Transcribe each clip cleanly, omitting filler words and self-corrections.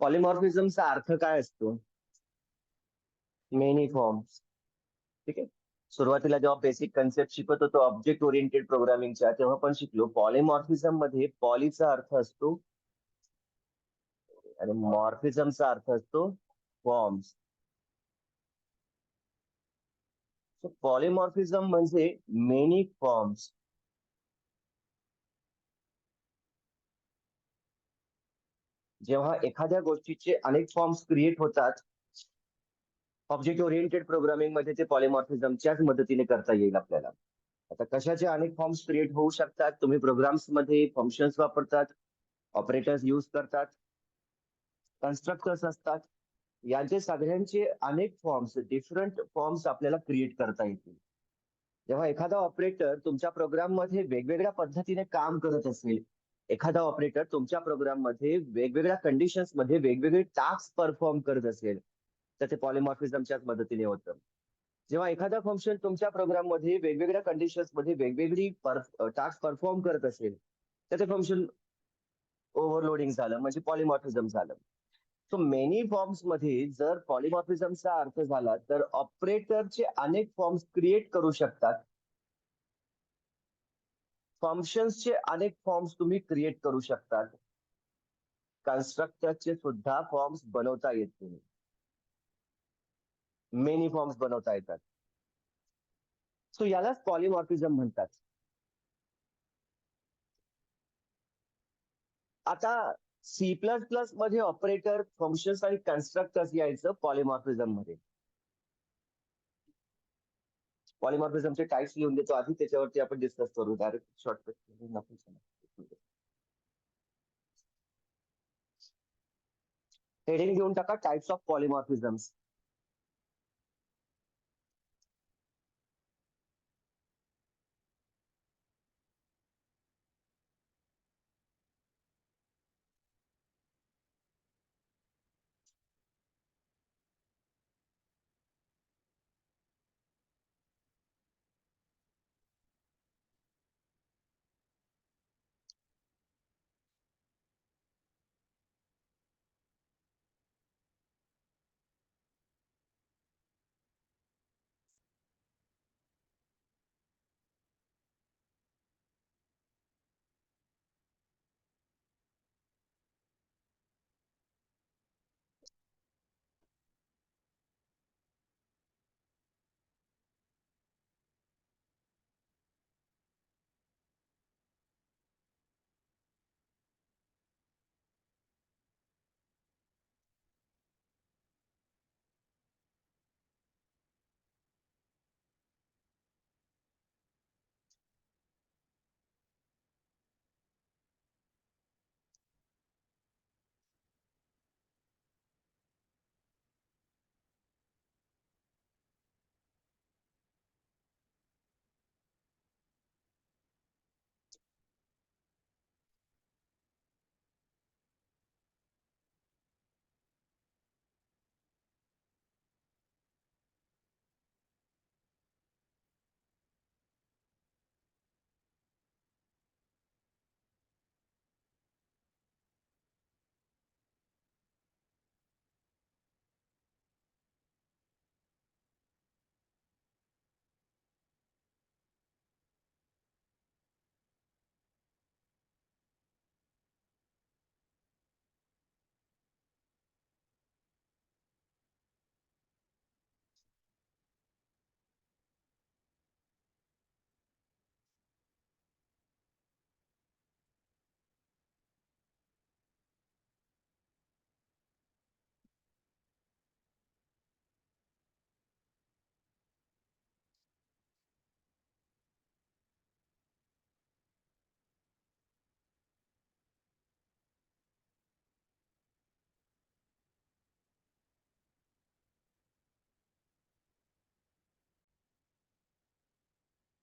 पॉलिमॉर्फिझमचा अर्थ काय असतो? Many forms. ठीक आहे. सुरुवातीला जेव्हा बेसिक कन्सेप्ट शिकत होतो ऑब्जेक्ट ओरिएंटेड प्रोग्रामिंगच्या, तेव्हा पण शिकलो पॉलिमॉर्फिझम मध्ये पॉलीचा अर्थ असतो आणि मॉर्फिझमचा अर्थ असतो फॉर्म्स. सो पॉलिमॉर्फिझम म्हणजे मेनी फॉर्म्स. जेव्हा एखाद्या गोष्टीचे अनेक फॉर्म्स क्रिएट होतात ऑब्जेक्ट ओरिएंटेड प्रोग्रामिंग मध्ये, ते पॉलिमॉर्फिझमच्याच मदतीने करता येईल आपल्याला. आता कशाचे अनेक फॉर्म्स क्रिएट होऊ शकतात? तुम्ही प्रोग्राम्स मध्ये फंक्शन्स वापरतात, ऑपरेटर्स यूज करतात, कन्स्ट्रक्टर्स असतात. यांचे सगळ्यांचे अनेक फॉर्म्स, डिफरंट फॉर्म्स आपल्याला क्रिएट करता येतील. जेव्हा एखादा ऑपरेटर तुमच्या प्रोग्राम मध्ये वेगवेगळ्या पद्धतीने काम करत असेल, एखादा ऑपरेटर तुमच्या प्रोग्राम मध्ये वेगवेगळ्या कंडिशन्स मध्ये वेगवेगळे टास्क परफॉर्म करत असेल, तर ते पॉलिमॉर्फिझमच्याच मदतीने होतं. जेव्हा एखादा फंक्शन तुमच्या प्रोग्राम मध्ये वेगवेगळ्या कंडिशन्स मध्ये वेगवेगळी टास्क परफॉर्म करत असेल, तर ते फंक्शन ओव्हरलोडिंग झालं, म्हणजे पॉलिमॉर्फिझम झालं. सो मेनी फॉर्म्स मध्ये जर पॉलिमॉर्फिझमचा अर्थ झाला, तर ऑपरेटरचे अनेक फॉर्म्स क्रिएट करू शकतात. फंक्शन्सचे अनेक फॉर्म्स तुम्ही क्रिएट करू शकतात. कन्स्ट्रक्टरचे सुद्धा फॉर्म्स बनवता येतील. मेनी फॉर्म्स बनवता येतात. सो यालाच पॉलिमॉर्फिझम म्हणतात. आता सी प्लस प्लस मध्ये ऑपरेटर, फंक्शन्स आणि कन्स्ट्रक्टर्स यायचं पॉलिमॉर्फिझम मध्ये. पॉलिमॉर्फिझमचे टाइप्स लिहून देतो आधी, त्याच्यावरती आपण डिस्कस करू. डायरेक्ट शॉर्टकट हेडिंग घेऊन टाका, types of polymorphisms.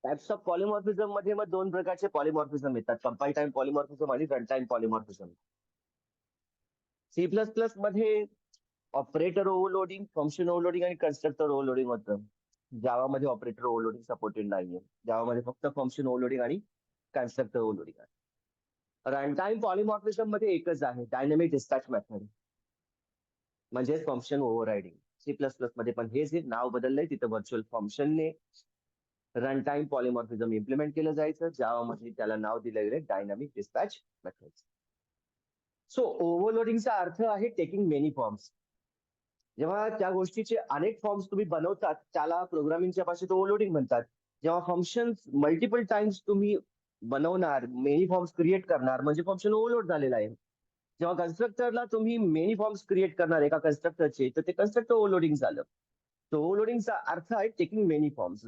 Types of polymorphism मध्ये मग दोन प्रकारचे पॉलिमॉर्फिझम येतात: कंपाईल टाइम पॉलिमॉर्फिझम आणि run time polymorphism. C plus plus मध्ये ऑपरेटर ओव्हरलोडिंग, फंक्शन ओव्हरलोडिंग आणि कन्स्ट्रक्टर ओव्हरलोडिंग होतं. जावामध्ये ऑपरेटर ओव्हरलोडिंग सपोर्टेड नाहीये. जावामध्ये फक्त फंक्शन ओव्हरलोडिंग आणि कन्स्ट्रक्टर ओव्हरलोडिंग आहे. रन टाइम पॉलिमॉर्फिझम मध्ये एकच आहे, डायनॅमिक डिस्पॅच मेथड. म्हणजेच फंक्शन ओव्हररायडिंग. C++ मध्ये पण हे जे नाव बदललंय तिथं virtual फंक्शनने run time polymorphism implement केलं जायचं. जावामध्ये त्याला नाव दिलं गेलं डायनामिक डिस्पॅच मेथड. सो ओव्हरलोडिंगचा अर्थ आहे टेकिंग मेनी फॉर्म्स. जेव्हा त्या गोष्टीचे अनेक फॉर्म्स तुम्ही बनवतात त्याला प्रोग्रामिंगच्या भाषेत ओव्हरलोडिंग म्हणतात. जेव्हा फंक्शन मल्टिपल टाइम्स तुम्ही बनवणार, मेनी फॉर्म्स क्रिएट करणार, म्हणजे फंक्शन ओव्हरलोड झालेलं आहे. जेव्हा कन्स्ट्रक्टरला तुम्ही मेनी फॉर्म्स क्रिएट करणार एका कन्स्ट्रक्टरचे, तर ते कन्स्ट्रक्टर ओव्हरलोडिंग झालं. तो ओव्हरलोडिंगचा अर्थ आहे टेकिंग मेनी फॉर्म्स.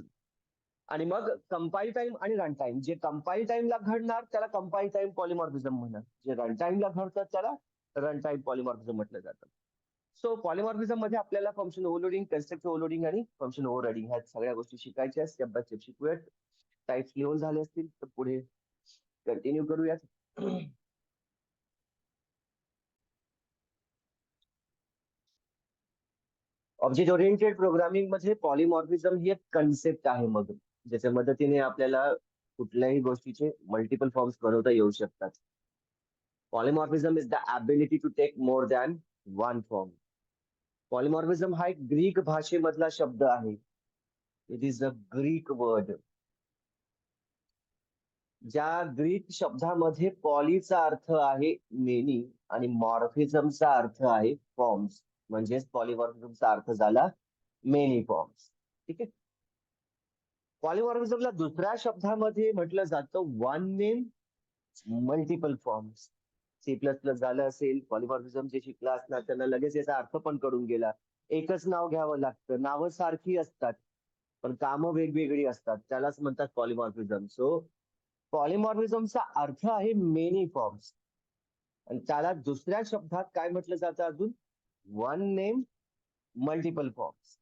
आणि मग कंपाईल टाइम आणि रन टाइम. जे कंपाईल टाइमला घडणार त्याला कंपाईल टाइम पॉलिमॉर्फिझम म्हणणार, जे रन टाइमला घडतात त्याला रन टाइम पॉलिमॉर्फिझम म्हटलं जातं. सो पॉलिमॉर्फिझम मध्ये आपल्याला फंक्शन ओव्हरलोडिंग, कन्स्ट्रक्टर ओव्हरलोडिंग आणि फंक्शन ओव्हररायडिंग ह्या सगळ्या गोष्टी शिकायच्या. स्टेप बाय स्टेप शिकूयात. टाइप्स लिहून झाले असतील तर पुढे कंटिन्यू करूयात. ऑब्जेक्ट ओरिएंटेड प्रोग्रामिंग मध्ये पॉलिमॉर्फिझम ही एक कन्सेप्ट आहे, मग ज्याच्या मदतीने आपल्याला कुठल्याही गोष्टीचे मल्टिपल फॉर्म्स बनवता येऊ शकतात. Polymorphism is the ability to take more than one form. Polymorphism हा एक ग्रीक भाषेमधला शब्द आहे. It is a Greek word. ज्या ग्रीक शब्दामध्ये पॉलीचा अर्थ आहे मेनी आणि मॉर्फिझमचा अर्थ आहे फॉर्म्स, म्हणजेच पॉलिमॉर्फिझमचा अर्थ झाला मेनी फॉर्म्स. ठीक आहे. पॉलिमॉर्फिझमला दुसऱ्या शब्दामध्ये म्हटलं जातं one name multiple forms. C++ झालं असेल, पॉलिमॉर्फिझम जे शिकला असणार त्यांना लगेच याचा अर्थ पण कळून गेला. एकच नाव घ्यावं लागतं, नावं सारखी असतात पण कामं वेगवेगळी असतात, त्यालाच म्हणतात पॉलिमॉर्फिझम. सो पॉलिमॉर्फिझमचा अर्थ आहे मेनी फॉर्म्स. आणि त्याला दुसऱ्या शब्दात काय म्हटलं जातं अजून? One name multiple forms.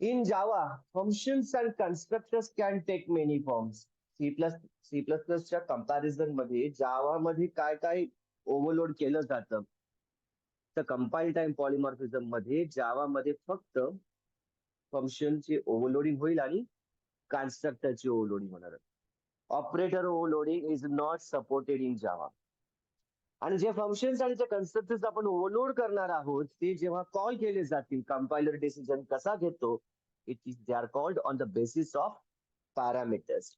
In Java, functions and constructors can take many forms. C++च्या कंपॅरिझन मध्ये जावा मध्ये काय काय ओव्हरलोड केलं जातं, तर कंपाईल टाइम पॉलिमॉर्फिझम मध्ये जावा मध्ये फक्त फंक्शनची ओव्हरलोडिंग होईल आणि कन्स्ट्रक्टरची ओव्हरलोडिंग होणार. Operator overloading is not supported in Java. आणि जे फंक्शन्स आणि जे कन्स्ट्रक्टर्स आपण ओव्हरलोड करणार आहोत ते जेव्हा कॉल केले जातील, कंपायलर डिसिजन कसा घेतो, it is they are called on the basis of parameters.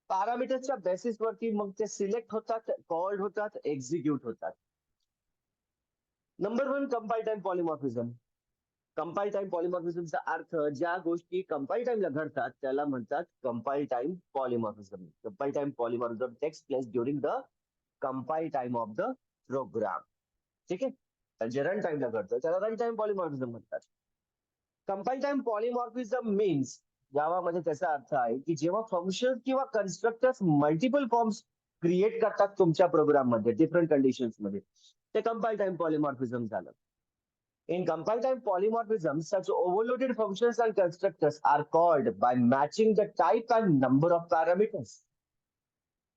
पॅरामीटर्सच्या बेसिसवरती मग ते सिलेक्ट होतात, कॉल्ड होतात, एक्झिक्यूट होतात. Number one, compile time polymorphism. Compile time पॉलिमॉर्फिझमचा अर्थ ज्या गोष्टी कंपाईल टाइमला घडतात त्याला म्हणतात compile time polymorphism. Compile time polymorphism takes place during the compile time of the program. ठीक आहे. जे रन टाइमला घडतं त्याला रन टाइम पॉलिमॉर्फिझम म्हणतात. कंपाईल टाइम पॉलिमॉर्फिझम मीन्स जावामध्ये त्याचा अर्थ आहे की जेव्हा फंक्शन किंवा कन्स्ट्रक्टर्स मल्टिपल फॉर्म्स क्रिएट करतात तुमच्या प्रोग्राम मध्ये डिफरंट कंडिशन्स मध्ये, ते कंपाईल टाइम पॉलिमॉर्फिझम झालं. In compile time polymorphism, such overloaded functions and constructors are called by matching the type and number of parameters.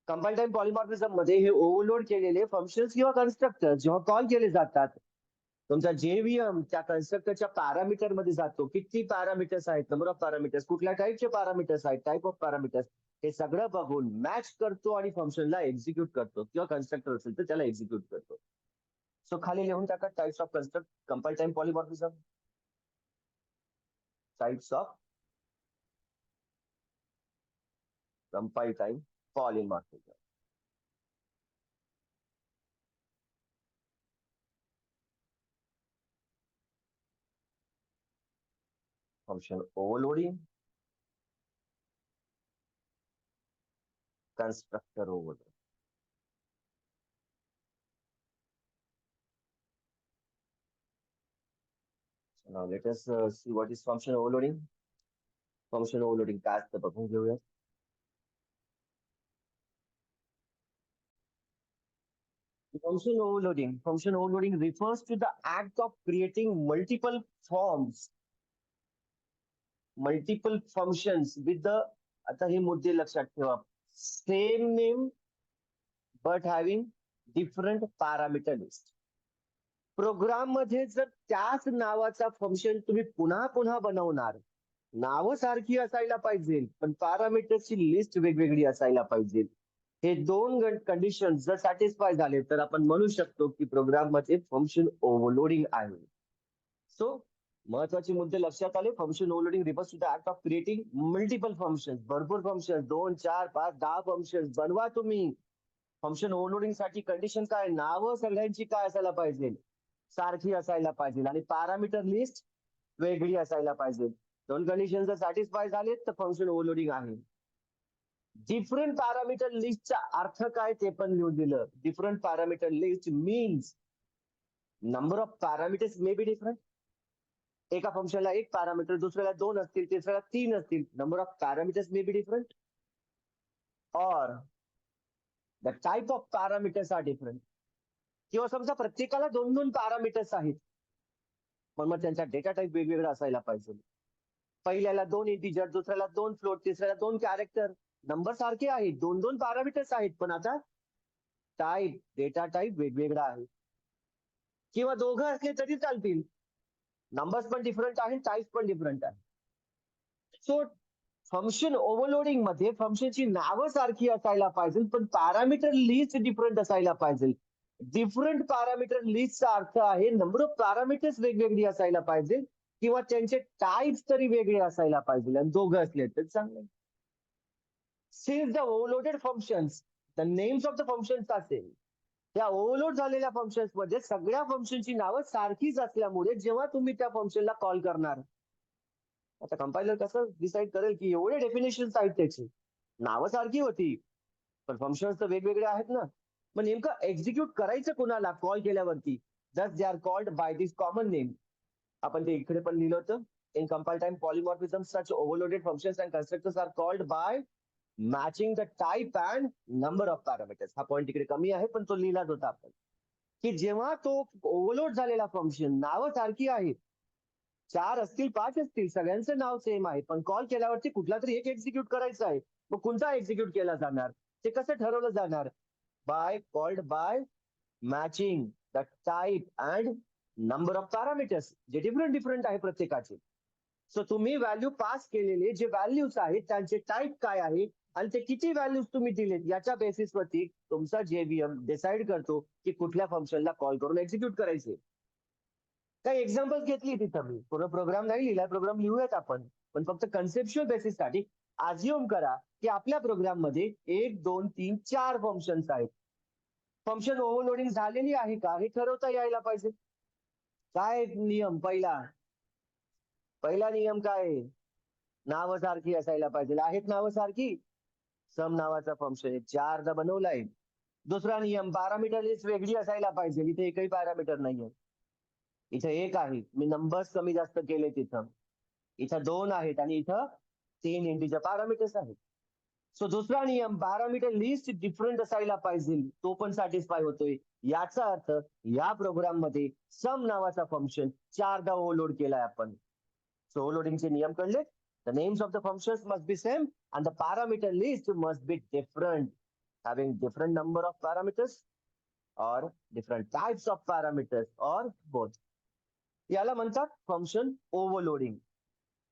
Compile time polymorphism मध्ये हे overload केलेले functions किंवा कन्स्ट्रक्टर जेव्हा call केले जातात, तुमचा जेव्हीएम त्या कन्स्ट्रक्टरच्या पॅरामीटर मध्ये जातो. किती पॅरामीटर्स आहेत, नंबर ऑफ पॅरामीटर्स, कुठल्या टाईपचे पॅरामीटर्स आहेत, टाईप ऑफ पॅरामीटर्स, हे सगळं बघून मॅच करतो आणि फंक्शनला एक्झिक्यूट करतो, किंवा कन्स्ट्रक्टर असेल तर त्याला एक्झिक्यूट करतो. सो खाली लिहून टाका types of construct compile time polymorphism. Types of compile time polymorphism. Function overloading, constructor overload. So now let us see what is function overloading. Function overloading काय असतं बघून घेऊया. Function overloading. Function overloading refers to the act of creating multiple forms, multiple functions with the, आता हे मुद्दे लक्षात ठेवा, same name but having different parameter list. Program मध्ये जर त्याच नावाचा फंक्शन तुम्ही पुन्हा पुन्हा बनवणार, नावं सारखी असायला पाहिजे पण पॅरामीटर्सची लिस्ट वेगवेगळी असायला पाहिजे. हे दोन कंडिशन जर सॅटिस्फाय झाले तर आपण म्हणू शकतो की प्रोग्राम मध्ये फंक्शन ओव्हरलोडिंग आहे. सो महत्वाचे मुद्दे लक्षात आले. Function overloading refers to the act of creating multiple function, भरपूर फंक्शन, 2, 4, 5, 10 फंक्शन बनवा तुम्ही. फंक्शन ओव्हरलोडिंग साठी कंडिशन काय, नावं सगळ्यांची काय असायला पाहिजे, सारखी असायला पाहिजे आणि पॅरामीटर लिस्ट वेगळी असायला पाहिजे. दोन कंडिशन जर सॅटिस्फाय झाले तर फंक्शन ओव्हरलोडिंग आहे. डिफरंट पॅरामीटर लिस्टचा अर्थ काय ते पण लिहून दिलं. Different parameter list means number of parameters may be different. एका फंक्शनला एक पॅरामीटर, दुसऱ्याला 2 असतील, तिसऱ्याला 3 असतील. Number of parameters may be different और the type of parameters are different. किंवा समजा प्रत्येकाला 2-2 पॅरामीटर्स आहेत, पण मग त्यांचा डेटा टाईप वेगवेगळा असायला पाहिजे. पहिल्याला 2 इंटिजर, दुसऱ्याला 2 फ्लोट, तिसऱ्याला 2 कॅरेक्टर. नंबर सारखे आहेत, 2-2 पॅरामीटर्स आहेत, पण आता टाईप, डेटा टाईप वेगवेगळा आहे. किंवा दोघं असले तरी चालतील, नंबर्स पण डिफरंट आहे, टाईप पण डिफरंट आहे. सो फंक्शन ओव्हरलोडिंग मध्ये फंक्शनची नावं सारखी असायला पाहिजे, पण पॅरामीटर लिस्ट डिफरंट असायला पाहिजे. डिफरंट पॅरामीटर लिस्टचा अर्थ आहे नंबर ऑफ पॅरामीटर्स वेगवेगळी असायला पाहिजे किंवा त्यांचे टाईप्स तरी वेगळे असायला पाहिजे, आणि दोघं असले तर चांगले. Since the overloaded functions, the names of the functions असेल, त्या ओव्हरलोड झालेल्या फंक्शन्स मध्ये सगळ्या फंक्शनची नावं सारखीच असल्यामुळे जेव्हा तुम्ही त्या फंक्शनला कॉल करणार, आता कंपायलर कसं डिसाईड करेल की एवढे डेफिनेशन आहेत त्याची, नावं सारखी होती पण फंक्शन्स तर वेगवेगळे आहेत ना. मग नेमकं एक्झिक्यूट करायचं कुणाला कॉल केल्यावरती, just they are called by this common name. आपण ते इकडे पण लिहिलं होतं. In compile time polymorphism such overloaded functions and constructors are called by matching the type and number of parameters. हा पॉईंट इकडे कमी आहे पण तो लिहिलाच होता आपण, की जेव्हा तो ओव्हरलोड झालेला फंक्शन नावं सारखी आहेत, 4 असतील 5 असतील, सगळ्यांचं नाव सेम आहे, पण कॉल केल्यावरती कुठला तरी एक एक्झिक्यूट करायचा आहे. मग कोणता एक्झिक्यूट केला जाणार ते कसं ठरवलं जाणार, by called by matching the type and number of parameters, जे डिफरंट डिफरंट आहे प्रत्येकाचे. सो तुम्ही व्हॅल्यू पास केलेले जे व्हॅल्यूज आहेत त्यांचे टाईप काय आहे आणि ते किती व्हॅल्यूज तुम्ही दिलेत याच्या बेसिसवरती तुमचा जेव्हीएम डिसाईड करतो की कुठल्या फंक्शनला कॉल करून एक्झिक्यूट करायचे. काही एक्झाम्पल्स घेतली तिथं मी, पूर्ण प्रोग्राम नाही लिहिला, प्रोग्राम लिहूयात आपण, पण फक्त कन्सेप्च्युअल बेसिससाठी अज्युम करा की आपल्या प्रोग्राम मध्ये 1, 2, 3, 4 फंक्शन्स आहेत. फंक्शन ओव्हरलोडिंग झालेली आहे का हे ठरवता यायला पाहिजे. काय नियम, पहिला नियम काय, नावं सारखी असायला पाहिजे. आहेत नावं सारखी, सम नावाचा फंक्शन आहे, 4दा बनवलाय. दुसरा नियम, पॅरामीटर लिस्ट वेगळी असायला पाहिजे. इथे एकही पॅरामीटर नाहीये, इथं एक आहे, मी नंबर्स कमी जास्त केले तिथं. इथं 2 आहेत आणि इथं 3 इंटिजर पॅरामीटर्स आहेत. सो दुसरा नियम, पॅरामीटर लिस्ट डिफरंट असायला पाहिजे, तो पण सॅटिस्फाय होतोय. याचा अर्थ या प्रोग्राम मध्ये सम नावाचा फंक्शन 4दा ओव्हरलोड केलाय आपण. सो ओव्हरलोडिंगचे नियम कळले. The names of the functions must be same and the parameter list must be different, having different number of parameters और डिफरंट टाइप्स ऑफ पॅरामीटर्स और बोथ. याला म्हणतात फंक्शन ओव्हरलोडिंग.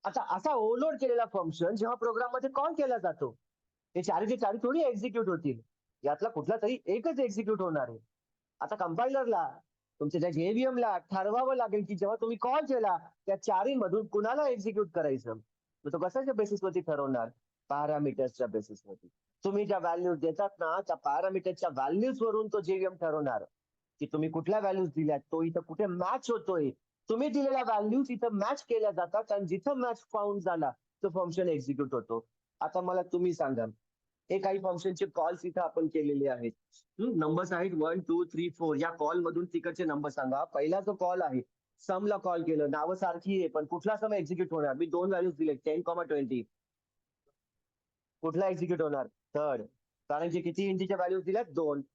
आता असा ओव्हरलोड केलेला फंक्शन जेव्हा प्रोग्राम मध्ये कॉल केला जातो, ते चारीचे चारी थोडी एक्झिक्यूट होतील, यातला कुठला तरी एकच एक्झिक्यूट होणार आहे. आता कंपायलरला, तुमच्या त्या JVM ला ठरवावं लागेल की जेव्हा तुम्ही कॉल केला त्या चारीमधून कुणाला एक्झिक्यूट करायचं. तो कशाच्या बेसिसवरती ठरवणार, पॅरामीटर्सच्या बेसिसवरती. तुम्ही ज्या व्हॅल्यूज देतात ना त्या पॅरामीटरच्या व्हॅल्यूज वरून तो JVM ठरवणार की तुम्ही कुठल्या व्हॅल्यूज दिल्यात, तो इथं कुठे मॅच होतोय. तुम्ही दिलेल्या व्हॅल्यूज इथं मॅच केल्या जातात आणि जिथं मॅच फाउंड झाला तो फंक्शन एक्झिक्यूट होतो. आता मला तुम्ही सांगा, हे काही फंक्शनचे कॉल्स इथं आपण केलेले आहेत. नंबर्स आहेत 1, 2, 3, 4. या कॉल मधून तिकडचे नंबर सांगा. पहिला जो कॉल आहे समला कॉल केलं, नावं सारखी आहे, पण कुठला सम एक्झिक्यूट होणार, मी 2 व्हॅल्यूज दिले 10,20. कुठला एक्झिक्यूट होणार, थर्ड, कारण की किती इंटीच्या व्हॅल्यूज दिल्यात,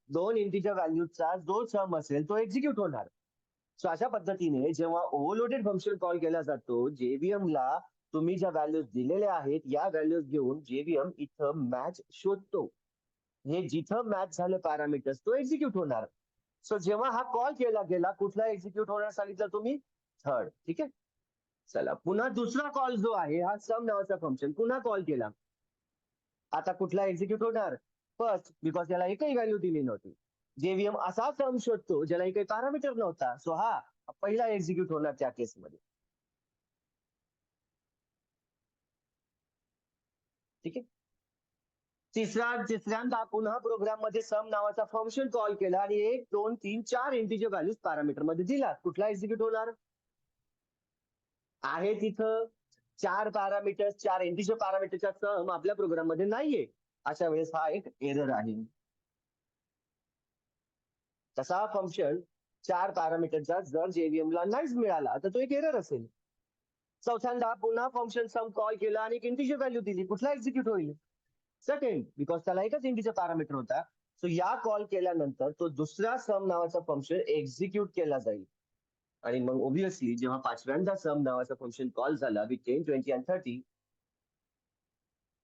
2 इंटीच्या व्हॅल्यूजचा जो सम असेल तो एक्झिक्यूट होणार. सो अशा पद्धतीने जेव्हा ओव्हरलोडेड फंक्शन कॉल केला जातो, JVM ला तुम्ही ज्या व्हॅल्यूज दिलेल्या आहेत या व्हॅल्यूज घेऊन JVM इथं मॅच शोधतो. हे जिथं मॅच झालं पॅरामीटर्स तो एक्झिक्यूट होणार. सो जेव्हा हा कॉल केला गेला, कुठला एक्झिक्यूट होणार सांगितलं तुम्ही, थर्ड. ठीक आहे, चला पुन्हा दुसरा कॉल जो आहे हा सम नावाचा फंक्शन पुन्हा कॉल केला, आता कुठला एक्झिक्यूट होणार, फर्स्ट बिकॉज त्याला एकही व्हॅल्यू दिली नव्हती. जेव्हीएम असा सम शोधतो ज्याला एकही पॅरामीटर नव्हता. सो हा पहिला एक्झिक्यूट होणार त्या केसमध्ये. ठीक आहे. तिसऱ्यांदा पुन्हा प्रोग्राम मध्ये सम नावाचा फंक्शन कॉल केला आणि 1, 2, 3, 4 इंटिजर व्हॅल्यूज पॅरामीटर मध्ये दिला. कुठला एक्झिक्यूट होणार आहे? तिथं 4 पॅरामीटर्स, 4 इंटिजर पॅरामीटरचा सम आपल्या प्रोग्राम मध्ये नाहीये. अशा वेळेस हा एक एरर आहे. तसा फंक्शन 4 पॅरामीटरचा जर जेव्हीएम ला नाहीच मिळाला तर तो एक एरर असेल. चौथ्यांदा पुन्हा फंक्शन सम कॉल केला आणि एक इंटिजर व्हॅल्यू दिली. कुठला एक्झिक्यूट होईल? सेकंड, बिकॉज त्याला एकच इंटिजर पॅरामीटर होता. सो या कॉल केल्यानंतर तो दुसरा सम नावाचा फंक्शन एक्झिक्यूट केला जाईल. आणि मग ओबियसली जेव्हा पाचव्यांदा सम नावाचा फंक्शन कॉल झाला विथ 10, 20 आणि 30,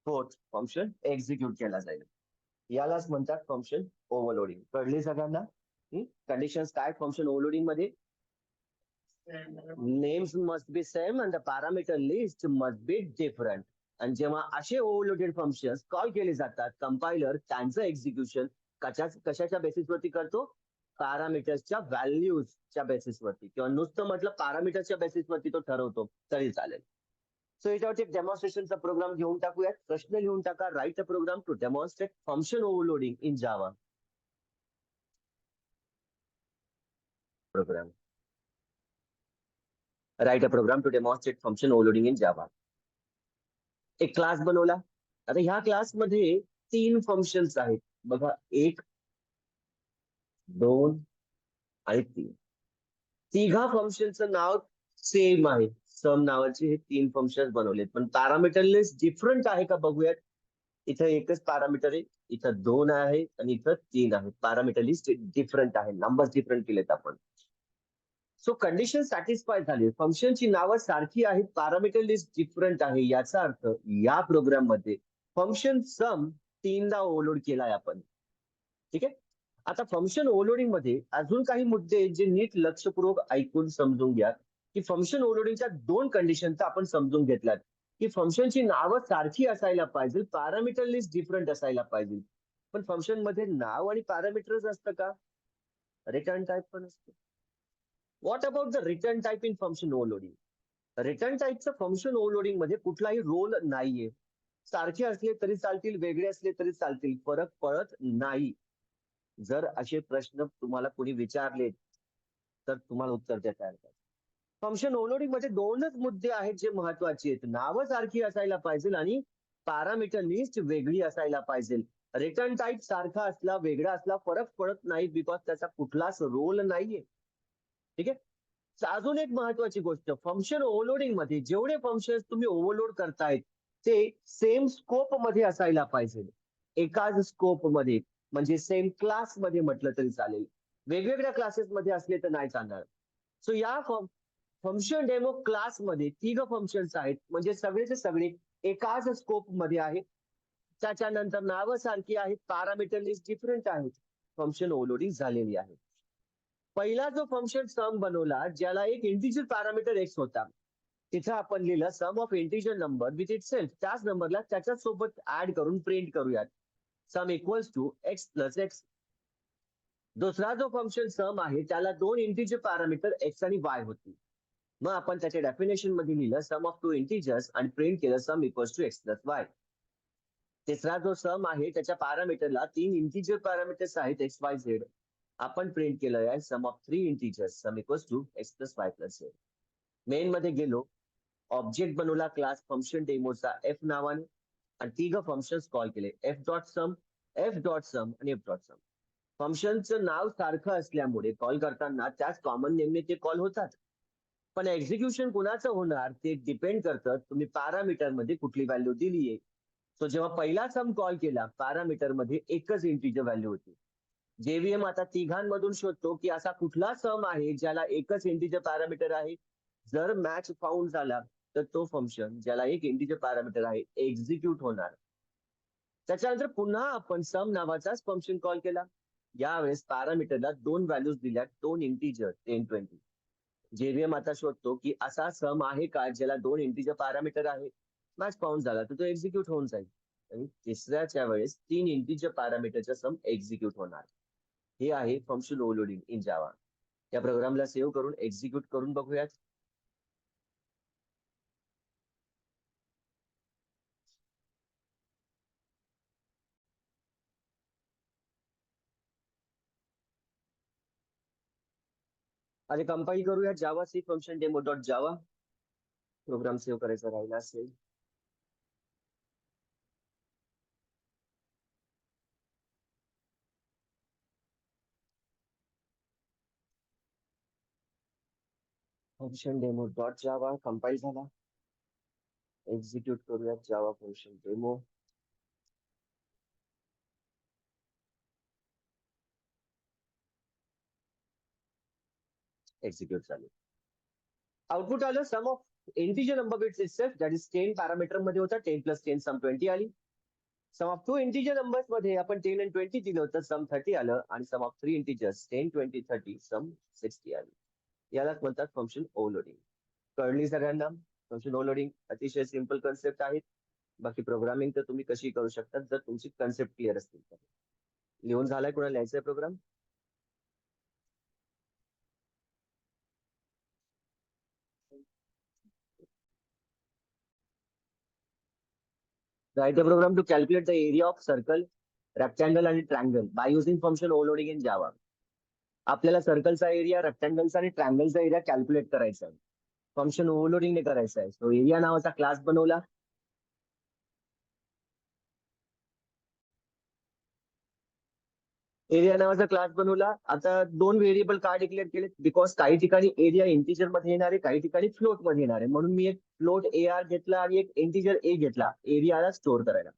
फोर्थ फंक्शन एक्झिक्यूट केला जाईल. यालाच म्हणतात फंक्शन ओव्हरलोडिंग. कळले सगळ्यांना? कंडिशन्स काय फंक्शन ओव्हरलोडिंग मध्ये? Names must be same and the parameter list must be different. आणि जेव्हा असे ओव्हरलोडेड फंक्शन्स कॉल केले जातात, कंपायलर त्यांचं एक्झिक्युशन कशाच्या बेसिसवरती करतो? पॅरामीटर्सच्या व्हॅल्यूजच्या बेसिसवरती, किंवा नुसतं म्हटलं पॅरामीटरच्या बेसिसवरती तो ठरवतो तरी चालेल. सो याच्यावरती एक डेमॉन्स्ट्रेशनचा प्रोग्राम घेऊन टाकूयात. प्रश्न लिहून टाका. Write a program to demonstrate function overloading in Java. Program write a program to demonstrate function overloading in Java. एक क्लास बनवला. आता ह्या क्लासमध्ये 3 फंक्शन्स आहेत बघा. 1, 2 आणि 3. तिघा फंक्शनचं नाव सेम आहे. सम नावाचे हे 3 फंक्शन बनवलेत, पण पॅरामीटर लिस्ट डिफरंट आहे का बघूयात. इथं एकच पॅरामीटर आहे, इथं 2 आहे आणि इथं 3 आहे. पॅरामीटर लिस्ट डिफरंट आहे, नंबर डिफरंट केलेत आपण. सो कंडिशन सॅटिस्फाय झाली. फंक्शनची नावं सारखी आहेत, पॅरामीटर लिस्ट डिफरंट आहे. याचा अर्थ या प्रोग्राम मध्ये फंक्शन सम 3दा ओव्हरलोड केलाय आपण. ठीक आहे. आता फंक्शन ओव्हरलोडिंग मध्ये अजून काही मुद्दे जे नीट लक्षपूर्वक ऐकून समजून घ्या. की फंक्शन ओव्हरलोडिंगच्या 2 कंडिशनचा आपण समजून घेतल्यात. की फंक्शनची नावं सारखी असायला पाहिजे, पॅरामीटर लिस्ट डिफरंट असायला पाहिजे. पण फंक्शन मध्ये नाव आणि पॅरामीटर्स असतं का? रिटर्न टाइप पण असतं. What about the return type in function overloading? Return टाइपचं फंक्शन ओव्हरलोडिंग मध्ये कुठलाही रोल नाहीये. सारखे असले तरी चालतील, वेगळे असले तरी चालतील, फरक पडत नाही. जर असे प्रश्न तुम्हाला कोणी विचारले तर तुम्हाला उत्तर देता येतात. फंक्शन ओव्हरलोडिंग मध्ये 2च मुद्दे आहेत जे महत्वाचे आहेत. नावं सारखी असायला पाहिजे आणि पॅरामीटर लिस्ट वेगळी असायला पाहिजे. रिटर्न टाइप सारखा असला वेगळा असला फरक पडत नाही, बिकॉज त्याचा कुठलाच रोल नाहीये. ठीक आहे. अजून एक महत्वाची गोष्ट, फंक्शन ओव्हरलोडिंग मध्ये जेवढे फंक्शन तुम्ही ओव्हरलोड करतायत ते सेम स्कोप मध्ये असायला पाहिजे. एकाच स्कोप मध्ये, म्हणजे सेम क्लास मध्ये म्हटलं तरी चालेल. वेगवेगळ्या क्लासेस मध्ये असले तर नाही चालणार. सो या फंक्शन डेमो क्लास मध्ये 3 फंक्शन्स आहेत, म्हणजे सगळेचे सगळे एकाच स्कोप मध्ये आहेत. त्याच्यानंतर नावं सारखी आहेत, पॅरामीटर लिस्ट डिफरंट आहेत. फंक्शन ओव्हरलोडिंग झालेली आहे. पहिला जो फंक्शन सम बनवला ज्याला एक इंटिजर पॅरामीटर एक्स होता, तिथं आपण लिहिलं sum of integer number with itself. त्याच नंबरला त्याच्या सोबत ऍड करून प्रिंट करूयात. Sum equals to x plus x. दुसरा जो फंक्शन सम आहे त्याला 2 इंटिजर पॅरामीटर एक्स आणि वाय होती. मग आपण त्याच्या डेफिनेशन मध्ये लिहिलं सम ऑफ 2 इंटिजर्स आणि प्रिंट केलं sum equals to x plus y. तिसरा जो सम आहे त्याच्या पॅरामीटरला 3 इंटिजर पॅरामीटर्स आहेत एक्स वाय झेड. आपण प्रिंट केलं आहे sum of 3 integers sum equals to x plus y plus z. Main मध्ये गेलो, ऑब्जेक्ट बनवला क्लास फंक्शन डेमोचा एफ नावाने आणि 3 फंक्शन्स कॉल केले, एफ डॉट सम, एफ डॉट सम आणि एफ डॉट सम. फंक्शनचं नाव सारखं असल्यामुळे कॉल करताना त्याच कॉमन नेमने ते कॉल होतात. पण एक्झिक्युशन कुणाचं होणार ते डिपेंड करतं तुम्ही पॅरामीटर मध्ये कुठली व्हॅल्यू दिली आहे. सो जेव्हा पहिला सम कॉल केला पॅरामीटर मध्ये एकच इंटिजर व्हॅल्यू होती. जेव्हीएम आता तिघांमधून शोधतो की असा कुठला सम आहे ज्याला एकच इंटिजर पॅरामीटर आहे. जर मॅच फाउंड झाला तर तो फंक्शन ज्याला एक इंटिजर पॅरामीटर आहे एक्झिक्यूट होणार. त्याच्यानंतर पुन्हा आपण सम नावाचाच फंक्शन कॉल केला. यावेळेस पॅरामीटरला 2 व्हॅल्यूज दिल्या, 2 इंटिजर 10, 20. जेव्हीएम आता शोधतो की असा सम आहे का ज्याला 2 इंटिजर पॅरामीटर आहे. मॅच फाउंड झाला तर तो एक्झिक्यूट होऊन जाईल. आणि तिसऱ्याच्या वेळेस 3 इंटिजर पॅरामीटरचा सम एक्झिक्यूट होणार. हे आहे फंक्शन ओव्हरलोडिंग इन जावा. या प्रोग्रामला सेव्ह करून एक्झिक्यूट करून बघूयात. आणि कंपाईल करूया javac function demo dot Java. Program save करायचा राहिला असेल. Function demo dot Java compile झाला. एक्झिक्यूट करूया जावा फंक्शन डेमो. एक्झिक्यूट झाले. आउटपुट आलं sum of integer number bits itself, that is 10 parameter मध्ये होता. 10 + 10 सम 20 आली. सम ऑफ 2 इंटिजर नंबर्स मध्ये आपण 10 आणि 20 दिलं होतं, सम 30 आलं. आणि सम ऑफ 3 इंटिजर्स 10, 20, 30 सम 60 आली. यालाच म्हणतात फंक्शन ओव्हरलोडिंग. कळली सगळ्यांना? फंक्शन ओव्हरलोडिंग अतिशय सिंपल कन्सेप्ट आहे. बाकी प्रोग्रामिंग तर तुम्ही कशी करू शकता जर तुमची कन्सेप्ट क्लिअर असतील तर. लिहून झालाय? कोणाला लिहायचंय programme? Write a program to calculate the area of circle, rectangle आणि triangle by using function overloading in Java. आपल्याला सर्कलचा एरिया, रेक्टँगलचा आणि ट्रायंगलचा एरिया कॅल्क्युलेट करायचा आहे. फंक्शन ओव्हरलोडिंगने करायचा आहे. सो एरिया नावाचा क्लास बनवला. एरिया नावाचा क्लास बनवला. आता 2 व्हेरिएबल का डिक्लेअर केले? बिकॉज काही ठिकाणी एरिया इंटिजर मध्ये येणार आहे, काही ठिकाणी फ्लोट मध्ये येणार आहे. म्हणून मी एक फ्लोट AR घेतला आणि एक इंटिजर A घेतला एरियाला स्टोअर करायला.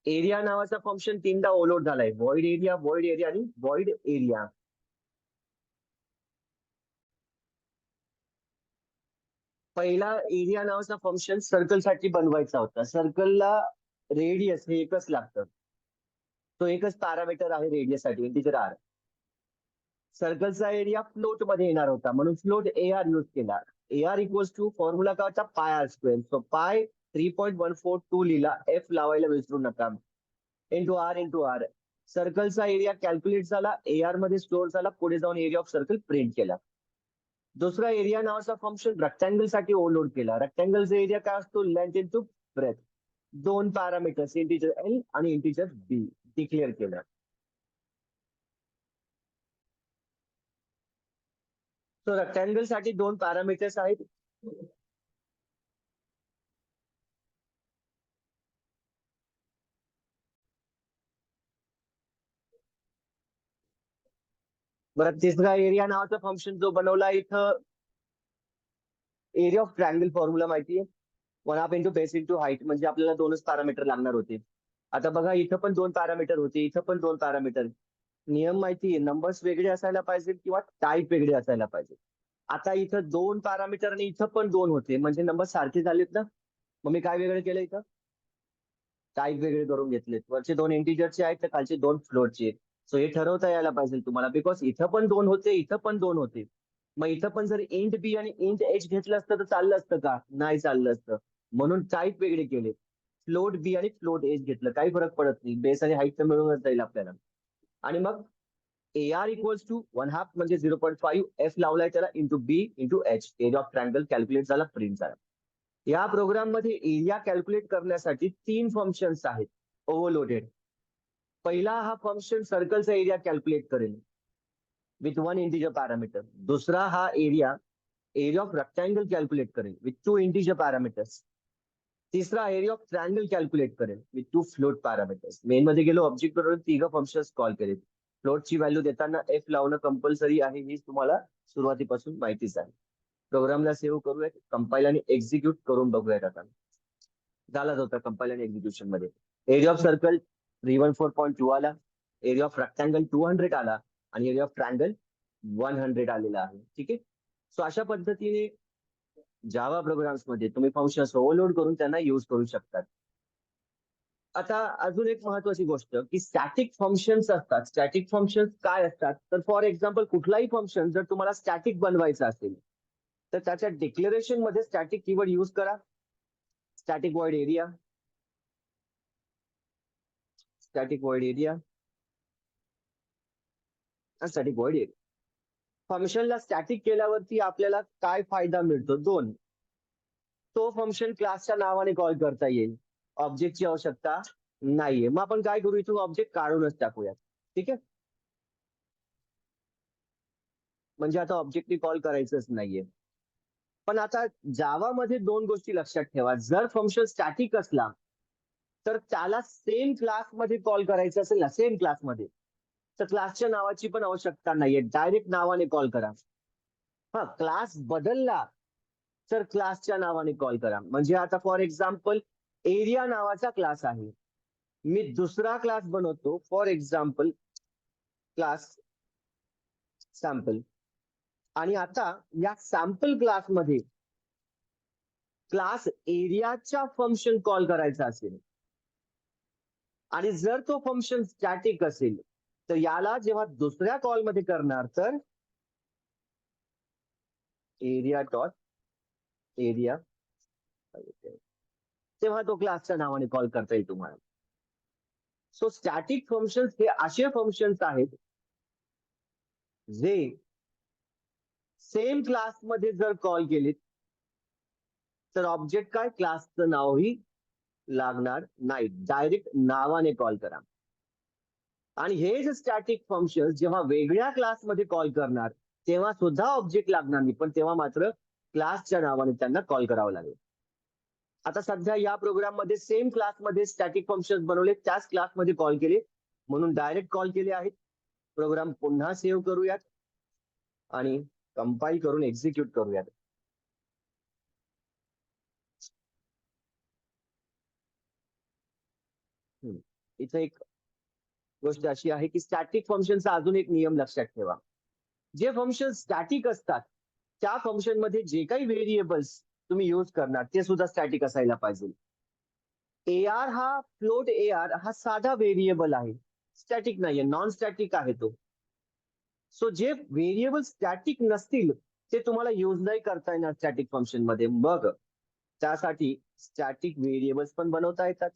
एरिया नावाचा फंक्शन 3दा ओव्हरलोड झालाय. व्हॉइड एरिया आणि व्हॉइड एरिया. पहिला एरिया नावाचा फंक्शन सर्कलसाठी बनवायचा होता. सर्कलला रेडियस हे एकच लागतं. तो एकच पॅरामीटर आहे रेडियससाठी, इंटिजर R. सर्कलचा एरिया फ्लोट मध्ये येणार होता म्हणून फ्लोट AR यूज केला. AR इक्वल्स टू फॉर्म्युला काय होता? πr². सो पाय 3.142 लिहिला. F लावायला विसरू नका. Into R. सर्कलचा एरिया कॅल्क्युलेट झाला, AR मध्ये स्टोअर झाला. पुढे जाऊन एरिया ऑफ सर्कल प्रिंट केला. दुसरा एरिया नावाचा फंक्शन रेक्टँगल साठी ओव्हरलोड केला. रेक्टँगलचा एरिया काय असतो? Length into breadth. 2 parameters integer L आणि इंटिजर B डिक्लेअर केलं. सो रेक्टँगल साठी 2 पॅरामीटर्स आहेत. बरं, तिसरा एरिया नावाचा फंक्शन जो बनवला इथं, एरिया ऑफ ट्रायंगल फॉर्म्युला माहितीये? 1/2 इंटू बेस इंटू हाईट. म्हणजे आपल्याला 2च पॅरामीटर लागणार होते. आता बघा, इथं पण 2 पॅरामीटर होते, इथं पण 2 पॅरामीटर. नियम माहितीये, नंबर्स वेगळे असायला पाहिजे किंवा टाईप वेगळे असायला पाहिजे. आता इथं 2 पॅरामीटर आणि इथं पण 2 होते, म्हणजे नंबर सारखे झालेत ना. मग मी काय वेगळं केलं इथं? टाईप वेगळे करून घेतलेत. वरचे 2 इंटिजरचे आहेत तर खालचे 2 फ्लोटचे. सो हे ठरवता यायला पाहिजे तुम्हाला, बिकॉज इथं पण 2 होते, इथं पण 2 होते. मग इथं पण जर इंट बी आणि इंट एच घेतलं असतं तर चाललं असतं का? नाही चाललं असतं. म्हणून टाईप वेगळे केले. फ्लोट बी आणि फ्लोट एच घेतलं, काही फरक पडत नाही. बेस आणि हाईट तर मिळूनच जाईल आपल्याला. आणि मग AR इक्वल्स टू 1/2 म्हणजे 0.5. F लावलाय त्याला into B into H. Area of triangle calculate झाला, प्रिंट झाला. या प्रोग्राम मध्ये एरिया कॅल्क्युलेट करण्यासाठी 3 फंक्शन्स आहेत ओव्हरलोडेड. पहिला हा फंक्शन सर्कलचा एरिया कॅल्क्युलेट करेल विथ 1 इंटिजर पॅरामीटर. दुसरा हा एरिया ऑफ रेक्टँगल कॅल्क्युलेट करेल विथ 2 इंटिजर पॅरामीटर्स. तिसरा एरिया ऑफ ट्रायंगल कॅल्क्युलेट करेल विथ 2 फ्लोट पॅरामीटर्स. मेन मध्ये गेलो, ऑब्जेक्ट बरोबर 3 फंक्शन्स कॉल केले. फ्लोटची व्हॅल्यू देताना F लावणं कंपल्सरी आहे, ही तुम्हाला सुरुवातीपासून माहितीच आहे. प्रोग्रामला सेव्ह करूयात, कंपाईल आणि एक्झिक्यूट करून बघूयात. आता झालाच होता कंपाईल आणि एक्झिक्युशन मध्ये. एरिया ऑफ सर्कल 314.2 आला. एरिया ऑफ रेक्टँगल 200 आला. आणि एरिया ऑफ ट्रायंगल 100 आलेला आहे. ठीक आहे. सो अशा पद्धतीने जावा प्रोग्राम्स मध्ये तुम्ही फंक्शन्स ओव्हरलोड करून त्यांना युज करू शकतात. आता अजून एक महत्वाची गोष्ट, की स्टॅटिक फंक्शन्स असतात. स्टॅटिक फंक्शन्स काय असतात? तर फॉर एक्झाम्पल, कुठलाही फंक्शन जर तुम्हाला स्टॅटिक बनवायचं असेल तर त्याच्या डिक्लेरेशन मध्ये स्टॅटिक कीवर्ड युज करा. Static void area, static void area, static void area. फंक्शनला स्टॅटिक केल्यावरती आपल्याला काय फायदा मिळतो? दोन. तो फंक्शन क्लासच्या नावाने कॉल करता येईल, ऑब्जेक्टची आवश्यकता नाहीये. मग आपण काय करू, इथून ऑब्जेक्ट काढूनच टाकूयात. ठीक आहे, म्हणजे आता ऑब्जेक्टनी कॉल करायचंच नाहीये. पण आता जावामध्ये दोन गोष्टी लक्षात ठेवा. जर फंक्शन स्टॅटिक असला तर त्याला सेम क्लासमध्ये कॉल करायचं असेल ना, सेम क्लासमध्ये, तर क्लासच्या नावाची पण आवश्यकता नाहीये, डायरेक्ट नावाने कॉल करा. हा, क्लास बदलला तर क्लासच्या नावाने कॉल करा. म्हणजे आता फॉर एक्झाम्पल एरिया नावाचा क्लास आहे, मी दुसरा क्लास बनवतो, फॉर एक्झाम्पल क्लास सॅम्पल, आणि आता या सॅम्पल क्लासमध्ये क्लास एरियाच्या फंक्शन कॉल करायचा असेल, आणि जर तो फंक्शन स्टॅटिक असेल तर याला जेव्हा दुसऱ्या कॉलमध्ये करणार तर एरिया डॉट एरिया, तेव्हा तो क्लासच्या नावाने कॉल करता येईल तुम्हाला. सो स्टॅटिक फंक्शन्स हे असे फंक्शन्स आहेत जे सेम क्लासमध्ये जर कॉल केले तर ऑब्जेक्ट काय, क्लासचं नावही लागणार नाही, डायरेक्ट नावाने कॉल करा. आणि हे जे स्टॅटिक फंक्शन्स जेव्हा वेगळ्या क्लासमध्ये कॉल करणार तेव्हा सुद्धा ऑब्जेक्ट लागणार नाही, पण तेव्हा मात्र क्लासच्या नावाने त्यांना कॉल करावं लागेल. आता सध्या या प्रोग्राममध्ये सेम क्लासमध्ये स्टॅटिक फंक्शन्स बनवले, त्याच क्लासमध्ये कॉल केले, म्हणून डायरेक्ट कॉल केले आहेत. प्रोग्राम पुन्हा सेव्ह करूयात आणि कंपाईल करून एक्झिक्यूट करूयात. इथे एक गोष्ट अशी आहे की स्टॅटिक फंक्शनचा अजून एक नियम लक्षात ठेवा. जे फंक्शन स्टॅटिक असतात त्या फंक्शन मध्ये जे काही व्हेरिएबल्स तुम्ही यूज करणार ते सुद्धा स्टॅटिक असायला पाहिजे. AR हा फ्लोट AR हा साधा व्हेरिएबल आहे, स्टॅटिक नाहीये, नॉन स्टॅटिक आहे तो. सो जे व्हेरिएबल स्टॅटिक नसतील ते तुम्हाला यूज नाही करता येणार स्टॅटिक फंक्शन मध्ये. मग त्यासाठी स्टॅटिक व्हेरिएबल्स पण बनवता येतात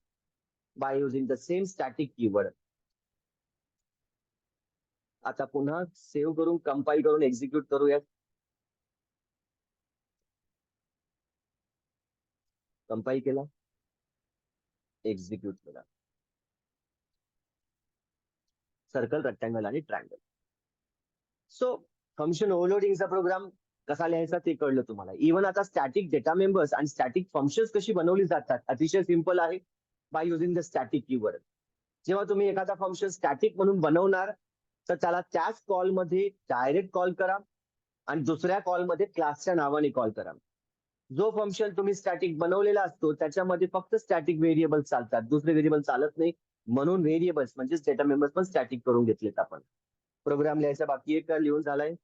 by using the same static keyword. आता पुन्हा सेव्ह करून कंपाईल करून एक्झिक्यूट करूयात. कंपाईल केला, एक्झिक्यूट केला. सर्कल, रेक्टँगल आणि ट्रायंगल. सो फंक्शन ओव्हरलोडिंगचा प्रोग्राम कसा लिहायचा ते कळलं तुम्हाला. इव्हन आता स्टॅटिक डेटा मेंबर्स आणि स्टॅटिक फंक्शन्स कशी बनवली जातात, अतिशय सिंपल आहे, by using the static keyword. जेव्हा तुम्ही एखादा फंक्शन स्टॅटिक म्हणून बनवणार तर त्याला त्याच कॉलमध्ये डायरेक्ट कॉल करा आणि दुसऱ्या कॉलमध्ये क्लासच्या नावाने कॉल करा. जो फंक्शन तुम्ही स्टॅटिक बनवलेला असतो त्याच्यामध्ये फक्त स्टॅटिक व्हेरिएबल चालतात, दुसरे व्हेरिएबल चालत नाही, म्हणून व्हेरिएबल्स म्हणजे डेटा मेंबर्स पण स्टॅटिक करून घेतलेत आपण. प्रोग्राम लिहायचा बाकी आहे का, लिहून झालाय?